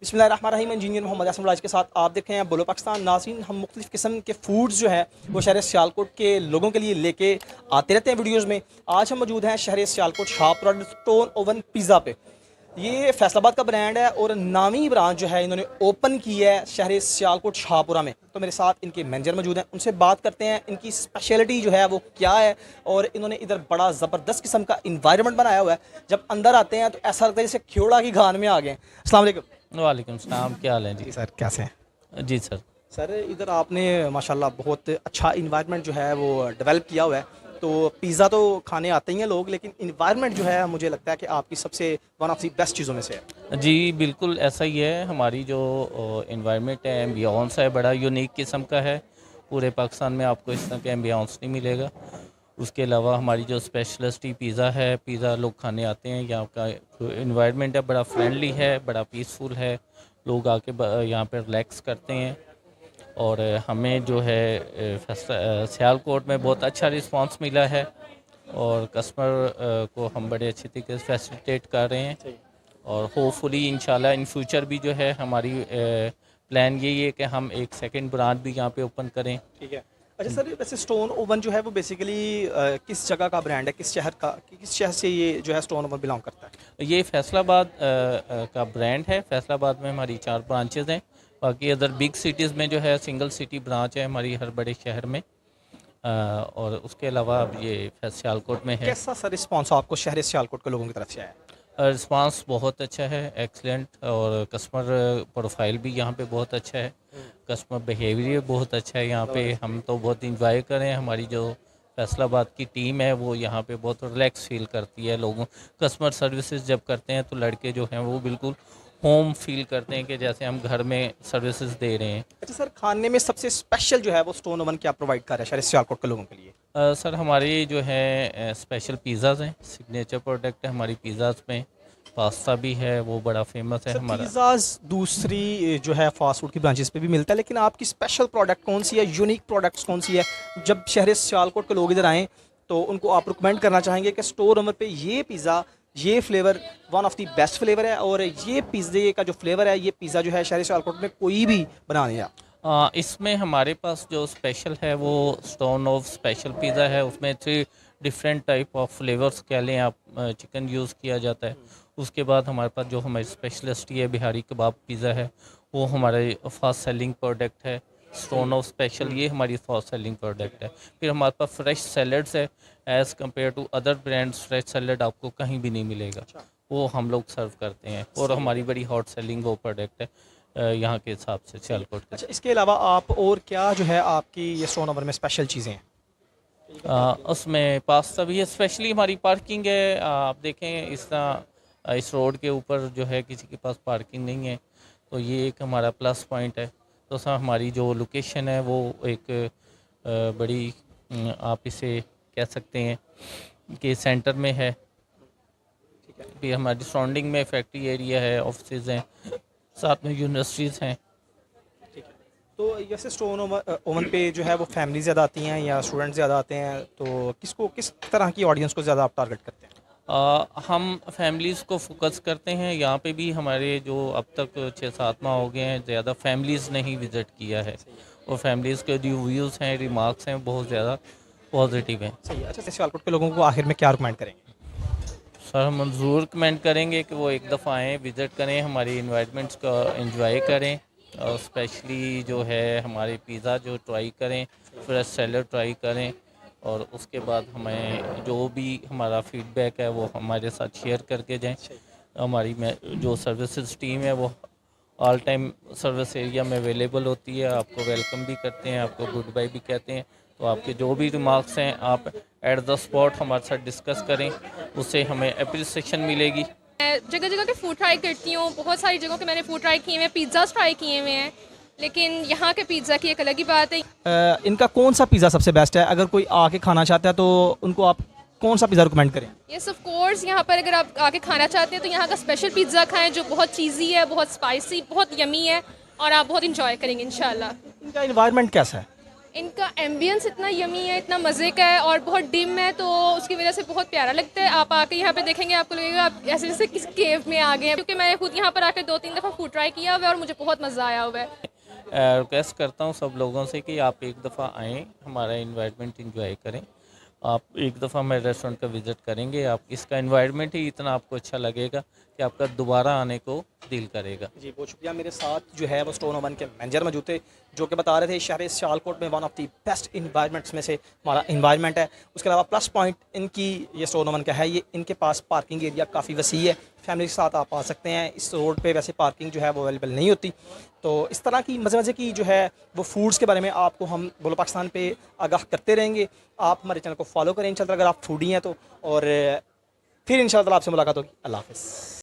बिस्मिल्लाहिर्रहमानिर्रहीम। इंजीनियर मोहम्मद यासिन राज के साथ आप देख रहे हैं बोलो पाकिस्तान। नाज़रीन, हम मुख्तलिफ़ किस्म के फूड्स जो हैं वो शहर सियालकोट के लोगों के लिए लेके आते रहते हैं वीडियोज़ में। आज हम मौजूद हैं शहर Sialkot Shahpura stone oven pizza पे। ये फैसलाबाद का ब्रांड है और नामी ब्रांच जो है इन्होंने ओपन की है शहर सियालकोट शाहपुरा में। तो मेरे साथ इनके मैनेजर मौजूद हैं, उनसे बात करते हैं इनकी स्पेशलिटी जो है वो क्या है। और इन्होंने इधर बड़ा ज़बरदस्त किस्म का इन्वायरमेंट बनाया हुआ है। जब अंदर आते हैं तो ऐसा लगता है जैसे ख्योड़ा की घान में आ गए हैं। अस्सलाम वालेकुम। वालेकुम सलाम, क्या हाल है जी? जी सर, कैसे हैं? जी सर। सर इधर आपने माशाल्लाह बहुत अच्छा इन्वायरमेंट जो है वो डेवलप किया हुआ है। तो पिज़्ज़ा तो खाने आते ही हैं लोग, लेकिन इन्वायरमेंट जो है मुझे लगता है कि आपकी सबसे वन ऑफ द बेस्ट चीज़ों में से है। जी बिल्कुल ऐसा ही है। हमारी जो इन्वायरमेंट है, एम्बियंस है, बड़ा यूनिक किस्म का है। पूरे पाकिस्तान में आपको इस तरह का एम्बियंस नहीं मिलेगा। उसके अलावा हमारी जो स्पेशलिटी पिज़्ज़ा है, पिज़्ज़ा लोग खाने आते हैं। यहाँ का इन्वायरमेंट है बड़ा फ्रेंडली है, बड़ा पीसफुल है। लोग आके यहाँ पर रिलैक्स करते हैं। और हमें जो है सियालकोट में बहुत अच्छा रिस्पांस मिला है और कस्टमर को हम बड़े अच्छे तरीके से फैसिलिटेट कर रहे हैं। और होपफुली इंशाल्लाह इन फ्यूचर भी जो है हमारी प्लान यही है कि हम एक सेकंड ब्रांच भी यहाँ पे ओपन करें। ठीक है। अच्छा सर, वैसे स्टोन ओवन जो है वो बेसिकली किस जगह का ब्रांड है, किस शहर का, किस शहर से ये जो है स्टोन ओवन बिलोंग करता है? ये फैसलाबाद का ब्रांड है। फैसलाबाद में हमारी 4 ब्रांचेज़ हैं। बाकी अदर बिग सिटीज़ में जो है सिंगल सिटी ब्रांच है हमारी हर बड़े शहर में। और उसके अलावा अब ये सियालकोट में है। कैसा सर रिस्पॉन्स आपको शहर सियालकोट के लोगों की तरफ से आया है? रिस्पांस बहुत अच्छा है, एक्सलेंट। और कस्टमर प्रोफाइल भी यहाँ पे बहुत अच्छा है। कस्टमर बिहेवियर बहुत अच्छा है यहाँ पे। हम तो बहुत इंजॉय कर रहे हैं। हमारी जो फैसलाबाद की टीम है वो यहाँ पे बहुत रिलैक्स फील करती है। लोगों कस्टमर सर्विसेज जब करते हैं तो लड़के जो हैं वो बिल्कुल होम फील करते हैं कि जैसे हम घर में सर्विसेज दे रहे हैं। अच्छा सर, खाने में सबसे स्पेशल जो है वो स्टोन ओवन क्या प्रोवाइड कर रहा है शहर सियालकोट के लोगों के लिए? सर हमारी जो है स्पेशल पिज़्ज़ाज़ हैं, सिग्नेचर प्रोडक्ट है हमारी पिज़्ज़ाज़ में। पास्ता भी है, वो बड़ा फेमस है सर हमारा। पिज़्ज़ाज़ दूसरी जो है फास्ट फूड की ब्रांचेस पे भी मिलता है, लेकिन आपकी स्पेशल प्रोडक्ट कौन सी है, यूनिक प्रोडक्ट्स कौन सी है? जब शहर सियालकोट के लोग इधर आएँ तो उनको आप रिकमेंड करना चाहेंगे कि स्टोर ओवन पे ये पिज़्ज़ा, ये flavour one of the best flavour है और ये पिज़्ज़े का जो फ्लेवर है, ये पिज़्ज़ा जो है शहर सियालकोट में कोई भी बना नहीं है? इसमें हमारे पास जो स्पेशल है वो स्टोन ऑफ स्पेशल पिज़्ज़ा है। उसमें 3 डिफरेंट टाइप ऑफ फ्लेवर्स कह लें आप। चिकन यूज़ किया जाता है। उसके बाद हमारे पास जो हमारी स्पेशलिस्टी है बिहारी कबाब पिज़्ज़ा है, वो हमारे फास्ट सेलिंग प्रोडक्ट है। स्टोन ऑफ स्पेशल ये हमारी फास्ट सेलिंग प्रोडक्ट है। फिर हमारे पास फ्रेश सैलड्स है। As compare to other brands fresh salad आपको कहीं भी नहीं मिलेगा। वो हम लोग सर्व करते हैं और हमारी बड़ी हॉट सेलिंग वो प्रोडक्ट है यहाँ के हिसाब से सियालकोट के। अच्छा, इसके अलावा आप और क्या जो है आपकी ये स्टोन ओवन में स्पेशल चीज़ें हैं? उसमें पास्ता भी है। स्पेशली हमारी पार्किंग है। आप देखें इस तरह इस रोड के ऊपर जो है किसी के पास पार्किंग नहीं है, तो ये एक हमारा प्लस पॉइंट है। तो सर हमारी जो लोकेशन है वो एक बड़ी आप इसे कह सकते हैं कि सेंटर में है। फिर हमारी सराउंडिंग में फैक्ट्री एरिया है, ऑफिस हैं, साथ में यूनिवर्सिटीज़ हैं। ठीक है। तो जैसे स्टोन ओवन पे जो है वो फैमिली ज़्यादा आती हैं या स्टूडेंट ज़्यादा आते हैं, तो किस तरह की ऑडियंस को ज़्यादा आप टारगेट करते हैं? हम फैमिलीज़ को फोकस करते हैं। यहाँ पे भी हमारे जो अब तक 6-7 माह हो गए हैं, ज़्यादा फैमिलीज़ ने ही विज़िट किया है। और फैमिलीज़ के जो व्यूज़ हैं, रिमार्क्स हैं, बहुत ज़्यादा पॉजिटिव हैं। सही है। अच्छा, सियालकोट के लोगों को आखिर में क्या रिकमेंड करेंगे? सर हम ज़रूर कमेंट करेंगे कि वो एक दफ़ा आएँ, विज़िट करें, हमारी इन्वायरमेंट्स का एंजॉय करें। और स्पेशली जो है हमारे पिज़्ज़ा जो ट्राई करें, फ्रेश सैलड ट्राई करें। और उसके बाद हमें जो भी हमारा फीडबैक है वो हमारे साथ शेयर करके जाएं। हमारी में जो सर्विसेज टीम है वो ऑल टाइम सर्विस एरिया में अवेलेबल होती है। आपको वेलकम भी करते हैं, आपको गुड बाय भी कहते हैं। तो आपके जो भी रिमार्क्स हैं आप एट द स्पॉट हमारे साथ डिस्कस करें, उससे हमें अप्रिसिएशन मिलेगी। मैं जगह जगह के फूड ट्राई करती हूँ। बहुत सारी जगहों के मैंने फूड ट्राई किए हुए हैं, पिज़्ज़ास ट्राई किए हुए हैं, लेकिन यहाँ के पिज़्ज़ा की एक अलग ही बात है। इनका कौन सा पिज़्ज़ा सबसे बेस्ट है? अगर कोई आके खाना चाहता है तो उनको आप कौन सा पिज़्ज़ा रिकमेंड करें? यस ऑफ कोर्स, यहाँ पर अगर आप आके खाना चाहते हैं तो यहाँ का स्पेशल पिज़्ज़ा खाएं जो बहुत चीज़ी है, बहुत स्पाइसी, बहुत यमी है और आप बहुत इंजॉय करेंगे इंशाल्लाह। इनका इन्वायरमेंट कैसा है? इनका एम्बियंस इतना यमी है, इतना मज़े का है और बहुत डिम है, तो उसकी वजह से बहुत प्यारा लगता है। आप आके यहाँ पे देखेंगे, आपको लगेगा आप ऐसे जैसे किस केव में आ गए हैं, क्योंकि मैंने खुद यहाँ पर आके 2-3 दफ़ा फूड ट्राई किया हुआ है और मुझे बहुत मज़ा आया हुआ है। रिक्वेस्ट करता हूँ सब लोगों से कि आप एक दफ़ा आएँ, हमारा इन्वायरमेंट इंजॉय करें। आप एक दफ़ा मेरे रेस्टोरेंट का विज़िट करेंगे, आप इसका इन्वायरमेंट ही इतना आपको अच्छा लगेगा कि आपका दोबारा आने को दिल करेगा। जी बहुत शुक्रिया। मेरे साथ जो है वो स्टोन ओवन के मैनेजर मौजूद थे, जो कि बता रहे थे शहर सियालकोट में one of the best environments में से हमारा इन्वायरमेंट है। उसके अलावा प्लस पॉइंट इनकी ये स्टोन ओवन का है, ये इनके पास पार्किंग एरिया काफ़ी वसी है, फैमिली के साथ आप आ सकते हैं। इस रोड पे वैसे पार्किंग जो है वो अवेलेबल नहीं होती। तो इस तरह की मज़े मज़े की जो है वो फूड्स के बारे में आपको हम बोलो पाकिस्तान पे आगाह करते रहेंगे। आप हमारे चैनल को फॉलो करें इंशाल्लाह, अगर आप फूडी हैं तो। और फिर इंशाल्लाह आपसे मुलाकात होगी। अल्लाह हाफ़िज़।